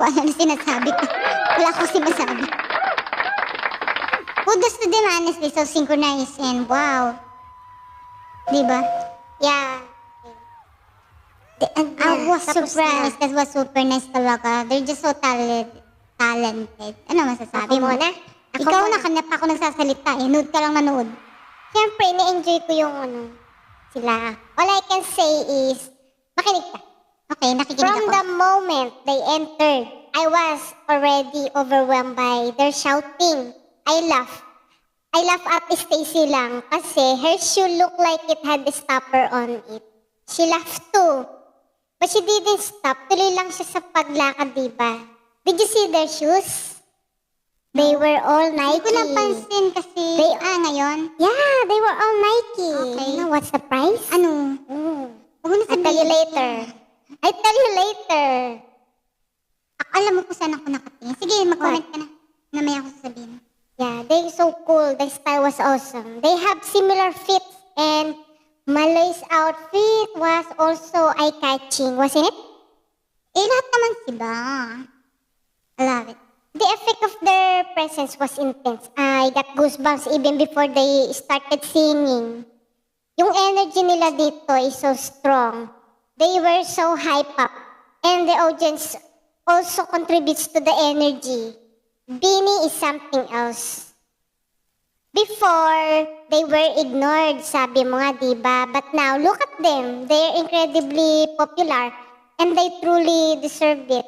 ko alam na sinasabi ko. Wala akong sinasabi. Kudos to them, honestly. So synchronized and wow. Diba? Yeah. I was Tapos surprised. That was super nice talaga. They're just so talented. Ano masasabi Ako mo? muna. Ako Ikaw muna. na, kanina pa ako nagsasalita eh. Nood ka lang manood. Siyempre, na-enjoy ko yung sila. All I can say is, makinig ka. Okay, nakikinig From ako. the moment they entered, I was already overwhelmed by their shouting. I laugh at Stacy lang kasi her shoe looked like it had a stopper on it. She laughed too. But she didn't stop. Tuloy lang siya sa paglakad, diba? Did you see their shoes? They were all Hindi Nike. ko napansin kasi, ngayon? Yeah, they were all Nike. Okay. You know what's the price? Ano? Huwag mo na I'll tell you later. I'll tell you later. Alam mo kung saan ako nakatingin. Sige, mag-comment ka na. Namaya ako sasabihin. Yeah, they're so cool. Their style was awesome. They have similar fits and Malay's outfit was also eye-catching, wasn't it? Lahat naman sila. I love it. The effect of their presence was intense. I got goosebumps even before they started singing. Yung energy nila dito is so strong. They were so hype up. And the audience also contributes to the energy. Beanie is something else. Before, they were ignored, sabi mo nga, diba? But now, look at them. They're incredibly popular and they truly deserve it.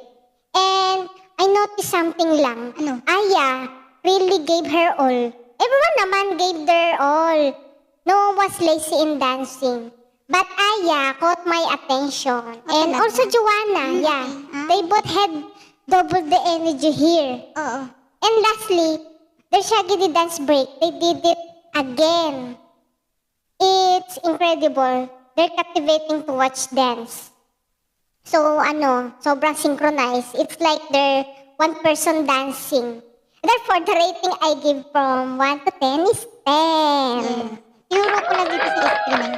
And I noticed something lang. Ano? Aya really gave her all. Everyone naman gave their all. No one was lazy in dancing. But Aya caught my attention. And talaga? also Joanna, yeah. They both had double the energy here. Oo. And lastly, their shaggy dance break, they did it again. It's incredible. They're captivating to watch dance. So, sobrang synchronized. It's like they're one person dancing. Therefore, the rating I give from 1 to 10 is 10. Tinuro ko lang dito sa screen.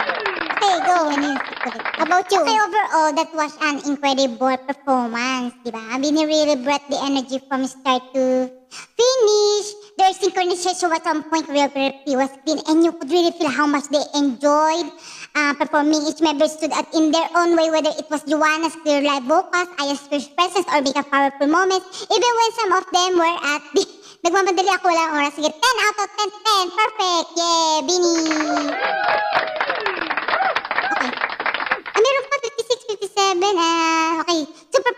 Okay, go. Ano yung secret? How about you? Okay, overall, that was an incredible performance, di ba? I mean, it really brought the energy from start to finish. Their synchronization was on point, choreography was clean, and you could really feel how much they enjoyed performing. Each member stood out in their own way, whether it was Joanna's clear live vocals, Aya's fresh presence, or Mika's powerful moments. Even when some of them were at the... Nagmamadali ako, walang oras. Sige, 10 out of 10, 10. Perfect! Yeah, Bini! Okay. Meron pa 56, 57. Okay. Super